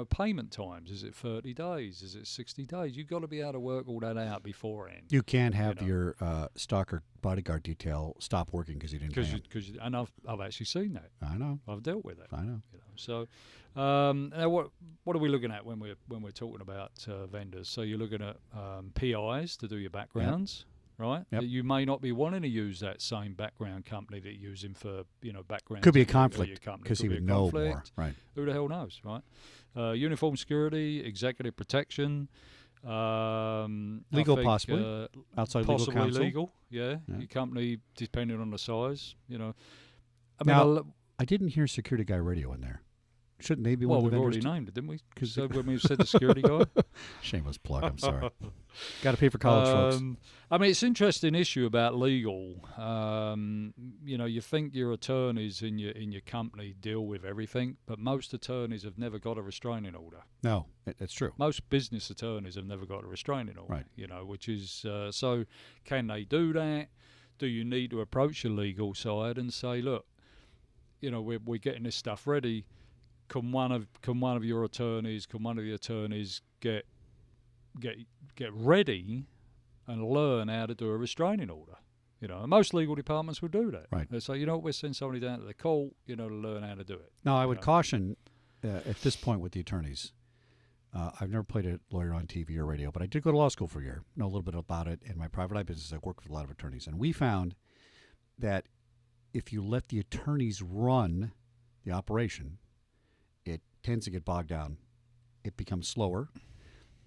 Payment times. Is it 30 days? Is it 60 days? You've got to be able to work all that out beforehand. You can't have your stalker bodyguard detail stop working because you didn't pay 'em. And I've actually seen that. I know. I've dealt with it. I know. So now what are we looking at when we're talking about vendors? So you're looking at PIs to do your backgrounds, right? Yep. You may not be wanting to use that same background company that you're using for background. Could be a conflict because he would know more. conflict. Right. Who the hell knows, right? Uniform security, executive protection, legal, possibly outside possibly legal counsel. legal. Yeah, your company, depending on the size. I mean, Now, I didn't hear security guy radio in there. Shouldn't they be one well, of the we've vendors already named it, didn't we? 'Cause So when we said the security guy. Shameless plug. I'm sorry. Got to pay for college, folks. I mean, it's an interesting issue about legal. You think your attorneys in your company deal with everything, but most attorneys have never got a restraining order. No, it's true. Most business attorneys have never got a restraining order. Right. Which is so. Can they do that? Do you need to approach your legal side and say, look, we're getting this stuff ready. Can one of your attorneys? Can one of the attorneys get ready and learn how to do a restraining order? And most legal departments will do that. Right. They say, we'll send somebody down to the court, to learn how to do it. No, I would caution at this point with the attorneys. I've never played a lawyer on TV or radio, but I did go to law school for a year, know a little bit about it. In my private eye business, I've worked with a lot of attorneys, and we found that if you let the attorneys run the operation, it tends to get bogged down. It becomes slower,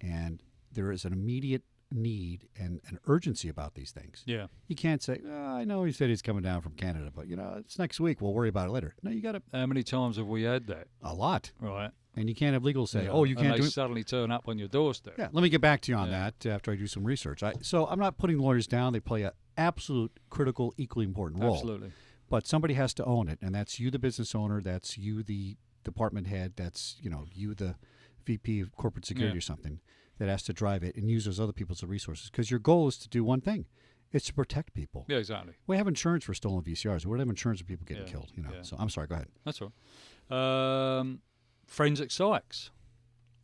and there is an immediate need and an urgency about these things. Yeah. You can't say, I know he said he's coming down from Canada, but, it's next week. We'll worry about it later. No, you got to. How many times have we had that? A lot. Right. And you can't have legal say, you and can't they do it. suddenly turn up on your doorstep. Yeah, let me get back to you on that after I do some research. So I'm not putting lawyers down. They play an absolute, critical, equally important role. Absolutely. But somebody has to own it, and that's you, the business owner. That's you, the department head. That's you, the VP of corporate security or something, that has to drive it and use those other people as resources. Because your goal is to do one thing: it's to protect people. Yeah, exactly. We have insurance for stolen VCRs. We don't have insurance for people getting killed. So I'm sorry. Go ahead. That's all right. Forensic psychs.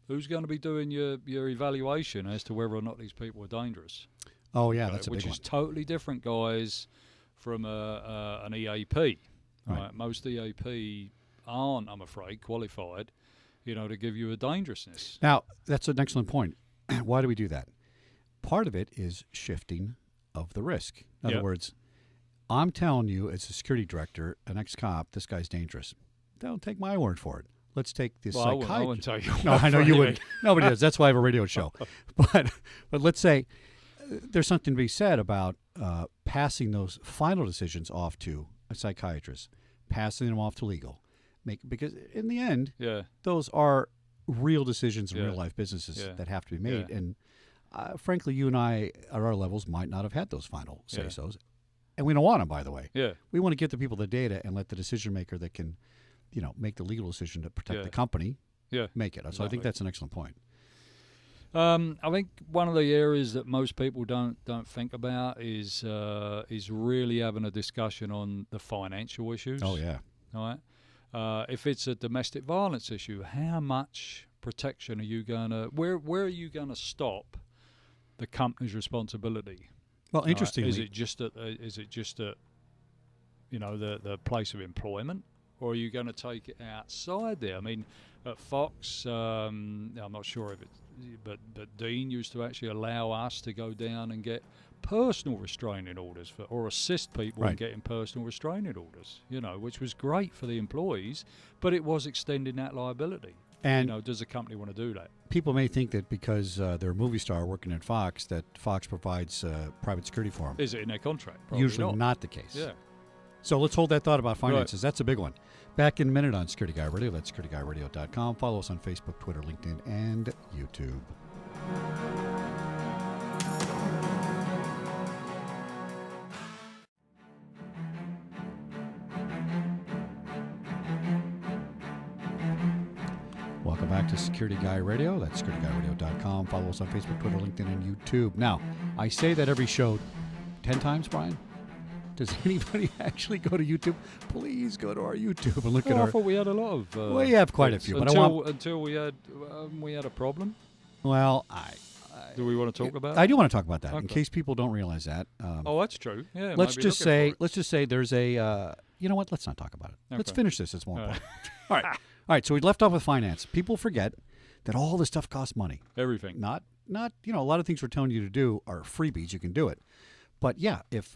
Who's going to be doing your evaluation as to whether or not these people are dangerous? Oh yeah, that's a big which one. is totally different, guys, from an EAP. Right. Most EAP aren't, I'm afraid, qualified, to give you a dangerousness. Now, that's an excellent point. Why do we do that? Part of it is shifting of the risk. In other words, I'm telling you as a security director, an ex-cop, this guy's dangerous. Don't take my word for it. Let's take this psychiatrist. I wouldn't tell you. No, I know you wouldn't. Nobody does. That's why I have a radio show. But let's say there's something to be said about passing those final decisions off to a psychiatrist, passing them off to legal. Because in the end, those are real decisions in real life businesses that have to be made. And frankly, you and I at our levels might not have had those final say-sos. And we don't want them, by the way. Yeah. We want to give the people the data and let the decision maker that can, make the legal decision to protect the company make it. So I think that's an excellent point. I think one of the areas that most people don't think about is really having a discussion on the financial issues. Oh yeah. All right. If it's a domestic violence issue, how much protection are you gonna? Where are you gonna stop the company's responsibility? Well, interestingly, is it just at the place of employment, or are you going to take it outside there? I mean, at Fox, I'm not sure if but Dean used to actually allow us to go down and get personal restraining orders or assist people in Right. getting personal restraining orders, which was great for the employees, but it was extending that liability. And Does the company want to do that? people may think that because they're a movie star working at Fox, that Fox provides private security for them. Is it in their contract? Probably Usually not the case. Yeah. So let's hold that thought about finances. That's a big one. Back in a minute on Security Guy Radio. That's securityguyradio.com. Follow us on Facebook, Twitter, LinkedIn, and YouTube. Welcome back to Security Guy Radio. That's securityguyradio.com. Follow us on Facebook, Twitter, LinkedIn, and YouTube. Now, I say that every show 10 times, Brian. Does anybody actually go to YouTube? Please go to our YouTube and look at I our... thought we had a lot of... we have quite a few, but I want... Until we had a problem. Well, Do we want to talk about I it? do want to talk about that, in Okay. case people don't realize that. Oh, that's true. Yeah. let's maybe just looking say for it. there's a... you know what? Let's not talk about it. Let's Okay. finish this. It's more All right. important. All right. All right, so we left off with finance. People forget that all this stuff costs money. Everything. Not a lot of things we're telling you to do are freebies. You can do it. But yeah, if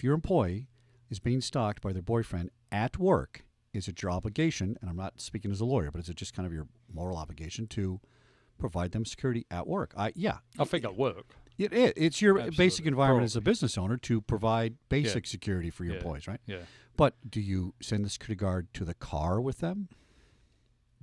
your employee is being stalked by their boyfriend at work, is it your obligation, and I'm not speaking as a lawyer, but is it just kind of your moral obligation to provide them security at work? I think at work. It's your Absolutely. basic environment as a Probably. business owner to provide basic security for your Yeah. employees, right? Yeah. But do you send the security guard to the car with them?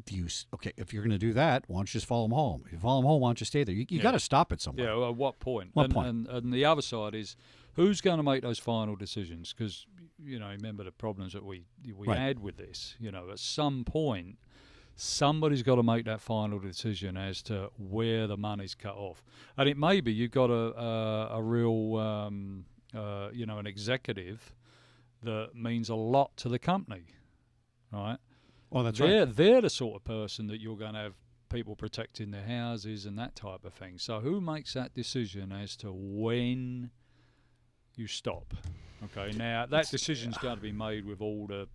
If you're going to do that, why don't you just follow them home? If you follow them home, why don't you stay there? You got to stop it somewhere. Yeah, well, at what point? What point? And the other side is, who's going to make those final decisions? Because, remember the problems that we Right. had with this. At some point, somebody's got to make that final decision as to where the money's cut off. And it may be you've got a real, an executive that means a lot to the company, right? Oh, that's They're the sort of person that you're going to have people protecting their houses and that type of thing. So who makes that decision as to when you stop? Okay, now that decision's going to be made with all the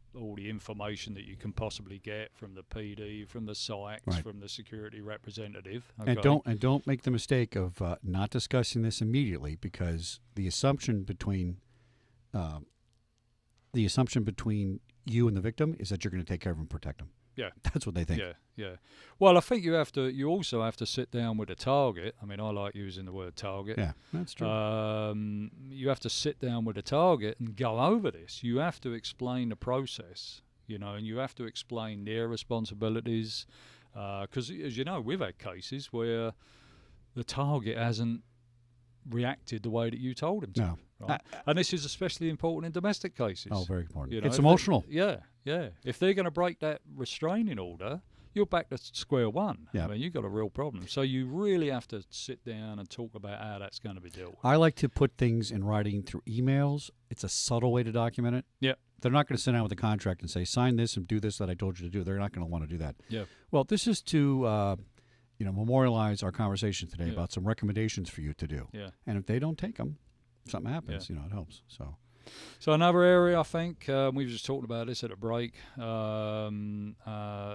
information that you can possibly get from the PD, from the sites, Right. from the security representative. Okay? And don't make the mistake of not discussing this immediately, because the assumption between you and the victim is that you're going to take care of them and protect them. Yeah. That's what they think. Yeah. Well, I think you also have to sit down with a target. I mean, I like using the word target. Yeah, that's true. You have to sit down with a target and go over this. You have to explain the process, and you have to explain their responsibilities. Because, as you know, we've had cases where the target hasn't reacted the way that you told him to. No. Right? And this is especially important in domestic cases. Oh, very important. It's It's emotional. Yeah. If they're going to break that restraining order, you're back to square one. Yeah. I mean, you've got a real problem. So you really have to sit down and talk about how that's going to be dealt with. I like to put things in writing through emails. It's a subtle way to document it. Yeah. They're not going to sit down with a contract and say, sign this and do this that I told you to do. They're not going to want to do that. Yeah. Well, this is to memorialize our conversation today Yeah. about some recommendations for you to do. Yeah. And if they don't take them, something happens. It helps. So another area, I think, we were just talking about this at a break,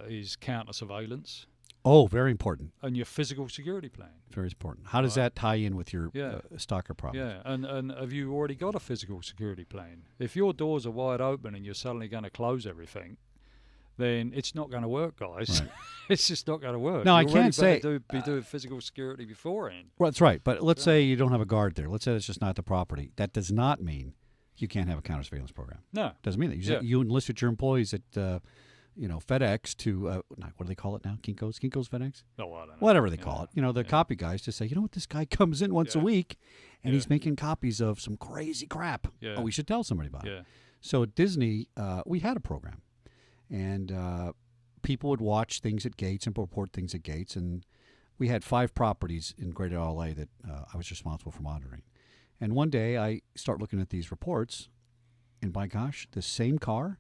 is counter surveillance Oh, very important. and your physical security plan. Very important. How does that tie in with your stalker problem? Yeah, and have you already got a physical security plan? If your doors are wide open and you're suddenly going to close everything, then it's not going to work, guys. Right. It's just not going to work. No, I You can't really say- better be doing physical security beforehand. Well, that's right. But let's say you don't have a guard there. Let's say it's just not the property. That does not mean you can't have a counter surveillance program. No. Doesn't mean that. You enlisted your employees at FedEx to what do they call it now? Kinko's FedEx? No, I don't know. Whatever they call it. The copy guys to say, this guy comes in once a week and he's making copies of some crazy crap. Yeah. Oh, we should tell somebody about Yeah. it. So at Disney, we had a program. And people would watch things at gates and report things at gates. And we had 5 properties in Greater LA that I was responsible for monitoring. And one day I start looking at these reports, and by gosh, the same car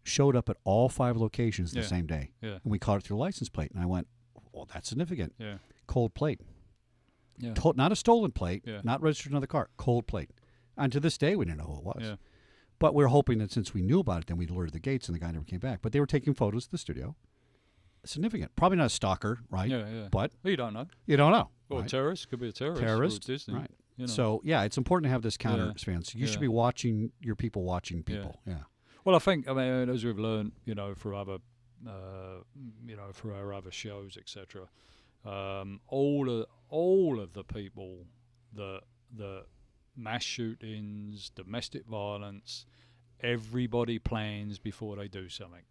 showed up at all 5 locations the same day. Yeah. And we caught it through the license plate. And I went, well, that's significant. Yeah. Cold plate. Yeah. Not a stolen plate, Yeah. not registered in another car, cold plate. And to this day, we didn't know who it was. Yeah. But we were hoping that since we knew about it, then we'd alert the gates, and the guy never came back. But they were taking photos of the studio. significant. Probably not a stalker, right? Yeah, yeah. But Well, you don't know. you don't know. Or a right? terrorist. Could be a terrorist. Terrorist, Or Disney. right? You know. So yeah, it's important to have this counter Yeah. span. So you should Yeah. be watching your people watching people. Yeah. Well, I think, as we've learned, through other, through our other shows, etc. All of the people, the mass shootings, domestic violence, everybody plans before they do something.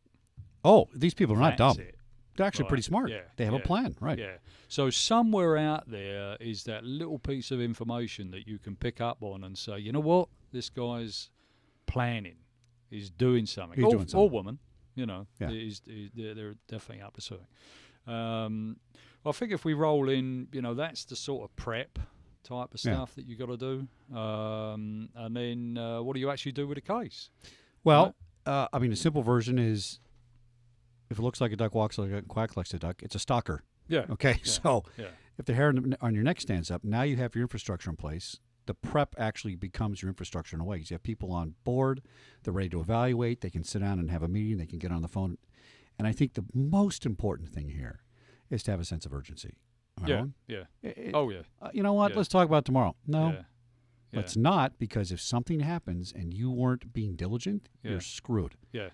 Oh, these people are not That's dumb. it. They're actually Right. pretty smart. Yeah, They have a yeah, plan, right? Yeah. So somewhere out there is that little piece of information that you can pick up on and say, you know what, this guy's planning. He's doing something. He's doing something. Or woman, Yeah. they're definitely up to something. I think if we roll in, that's the sort of prep type of Yeah. stuff that you got to do. And then what do you actually do with a case? Well, the simple version is, if it looks like a duck, walks like a duck, quacks like a duck, it's a stalker. Yeah. Okay, Yeah. so Yeah. if the hair on your neck stands up, now you have your infrastructure in place. The prep actually becomes your infrastructure in a way. You have people on board, they're ready to evaluate, they can sit down and have a meeting, they can get on the phone. And I think the most important thing here is to have a sense of urgency. Am I Yeah. wrong? Yeah. It- Oh, yeah. you know what? Yeah. Let's talk about it tomorrow. No, Yeah. Yeah. let's not, because if something happens and you weren't being diligent, Yeah. you're screwed. Yeah.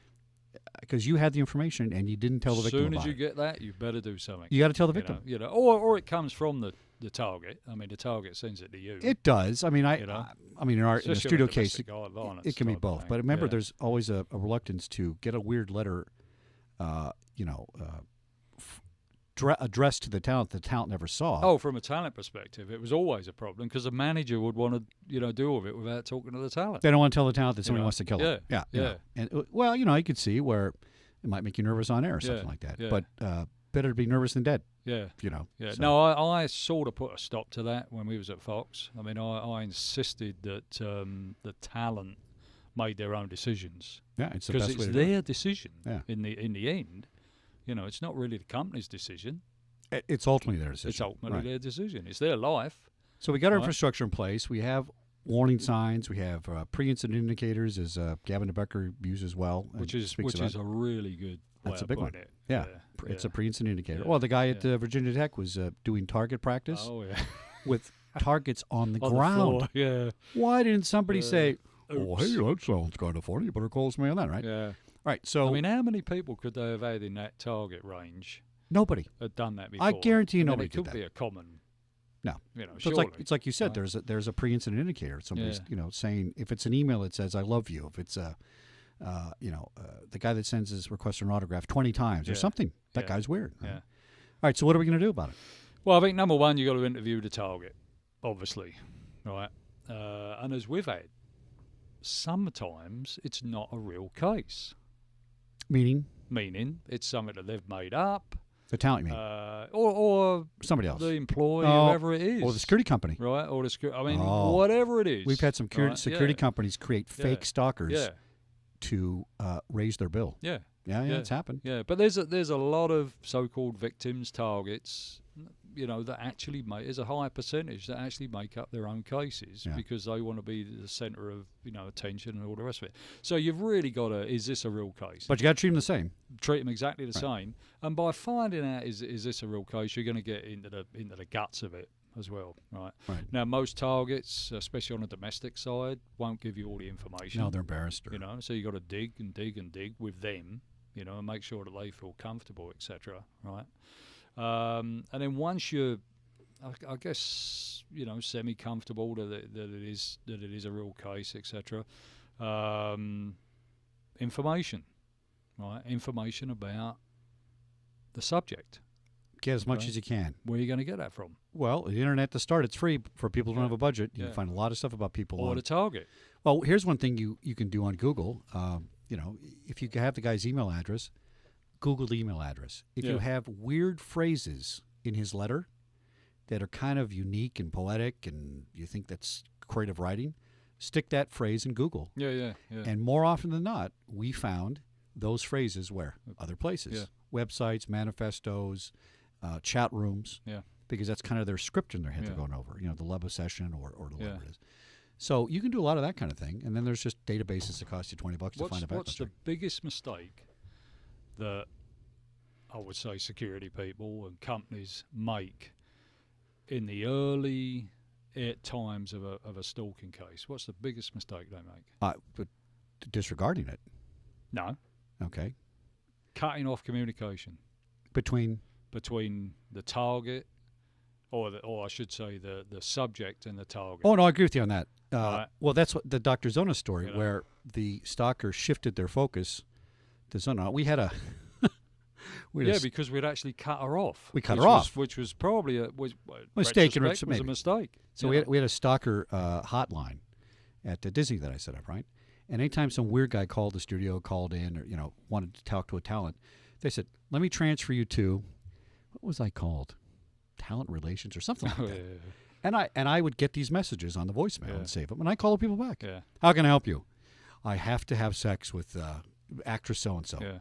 Because you had the information and you didn't tell the As victim soon as about you it. get that, you better do something. You got to tell the You victim. know, or it comes from the target. I mean, the target sends it to you. It does. I mean, You know? in a Especially studio with case, domestic violence it can be type of both. thing. But remember, Yeah. there's always a reluctance to get a weird letter, addressed to the talent never saw. Oh, from a talent perspective, it was always a problem because the manager would want to, deal with it without talking to the talent. They don't want to tell the talent that somebody know? wants to kill them. Yeah. you know. And you could see where it might make you nervous on air or something Yeah. like that. Yeah. But better to be nervous than dead. Yeah. Yeah. So- No, I sort of put a stop to that when we was at Fox. I mean, I insisted that the talent made their own decisions Yeah, it's the because best way it's to do it. their decision. Yeah. In the end, it's not really the company's decision. It's ultimately their decision. It's ultimately Right. their decision. It's their life. So we got our Right. infrastructure in place. We have warning signs. We have pre-incident indicators, as Gavin DeBecker uses well. and Which is speaks about. a really good That's way a big of one. putting it. Yeah. It's a pre-incident indicator. Yeah. Well, the guy at Yeah. Virginia Tech was doing target practice Oh yeah. with targets on the On the ground. floor, yeah. Why didn't somebody Yeah. say, "Oh, Oops. hey, that sounds kind of funny. You better call somebody on that," right? Yeah. Right. So I mean, how many people could they have had in that target range nobody. had done that before? I guarantee you I mean, nobody it did could that. be a common. No. So surely. it's like you said. Right. There's a pre-incident indicator. Somebody's Yeah. saying, if it's an email that says "I love you," if it's the guy that sends his request for an autograph 20 times or Yeah. something, that Yeah. guy's weird. Yeah. All right. So what are we going to do about it? Well, I think number one, you got to interview the target, obviously, right? And as we've had, sometimes it's not a real case, Meaning meaning it's something that they've made up, the talent, you mean or somebody else, the employee, Oh, whoever it is, or the security company. right? Or the security. I mean, Oh. whatever it is. We've had some right? security Yeah. companies create fake stalkers Yeah, to raise their bill. yeah. Yeah, Yeah. it's happened. Yeah, but there's a lot of so-called victims, targets, that actually there's a high percentage that actually make up their own cases Yeah. because they want to be the centre of attention and all the rest of it. So you've really got to, is this a real case? But you got to treat them the same. Treat them exactly the Right. same, and by finding out is this a real case, you're going to get into the guts of it as well, right? Right. Now most targets, especially on the domestic side, won't give you all the information. No, they're embarrassed. Or, So you got to dig and dig and dig with them, and make sure that they feel comfortable, etc. Right? And then once you're, I guess, semi-comfortable that it is a real case, etc. Information, right? Information about the subject. get as much Okay. as you can. Where are you going to get that from? Well, the internet to start, it's free for people who don't Yeah. have a budget. You Yeah. can find a lot of stuff about people. Or on, the target. well, here's one thing you can do on Google. If you have the guy's email address, Google the email address. If you Yeah. have weird phrases in his letter that are kind of unique and poetic and you think that's creative writing, stick that phrase in Google. Yeah. And more often than not, we found those phrases where? Other places. Yeah. Websites, manifestos, chat rooms. Yeah. Because that's kind of their script in their head they're Yeah. going over, the Lebo session or whatever Yeah. it is. So you can do a lot of that kind of thing. And then there's just databases that cost you $20 to find a What's background the check. biggest mistake that I would say security people and companies make in the early times of a stalking case? What's the biggest mistake they make? But disregarding it. No, Okay. cutting off communication Between. between the target, or I should say the subject and the target. Oh no, I agree with you on that. Right. Well, that's what the Dr. Zona story, You know. where the stalker shifted their focus to Zona. We had a. Because we'd actually cut her off. We cut which her was- off. which was probably a Mistake in retrospect, was a maybe. mistake. So we had a stalker hotline at Disney that I set up, right? And anytime some weird guy called the studio, called in, or wanted to talk to a talent, they said, "Let me transfer you to," what was I called? Talent relations or something like that. And I would get these messages on the voicemail and save them, and I call the people back. Yeah. How can I help you? I have to have sex with actress so and so. Yeah.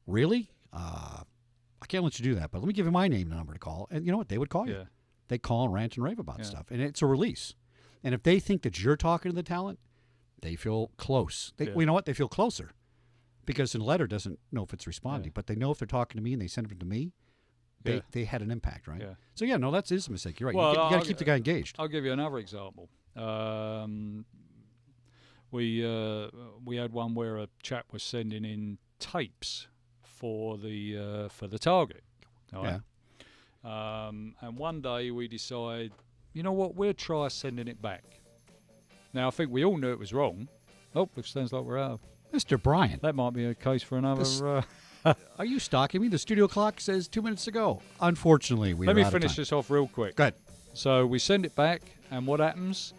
Really? I can't let you do that, but let me give you my name and number to call. And you know what? They would call you. Yeah. They call and rant and rave about Yeah. stuff, and it's a release. And if they think that you're talking to the talent, they feel close. Well, you know what? They feel closer, because the letter doesn't know if it's responding, but they know if they're talking to me and they send it to me, they had an impact, right? Yeah. So yeah, no, that's a mistake. You're right. Well, you got I'll to keep the guy engaged. I'll give you another example. We had one where a chap was sending in tapes for the target. All right? And one day we decided, you know what, we'll try sending it back. Now I think we all knew it was wrong. Oh, it sounds like we're out of. Mr. Bryant, That might be a case for another. are you stalking me? The studio clock says 2 minutes ago. Unfortunately, we Let are me out of finish time. this off real quick. Go ahead. So we send it back, and what happens?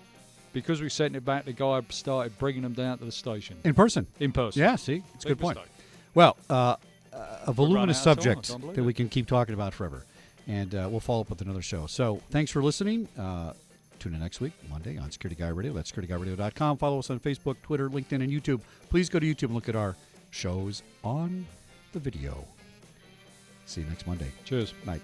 Because we sent it back, the guy started bringing them down to the station In person. in person. Yeah, see? It's a Big good point. mistake. Well, a voluminous out of time, I subject can't believe that we it. can keep talking about forever. And we'll follow up with another show. So thanks for listening. Tune in next week, Monday, on Security Guy Radio. That's securityguyradio.com. Follow us on Facebook, Twitter, LinkedIn, and YouTube. Please go to YouTube and look at our shows on the video. See you next Monday. Cheers. Night.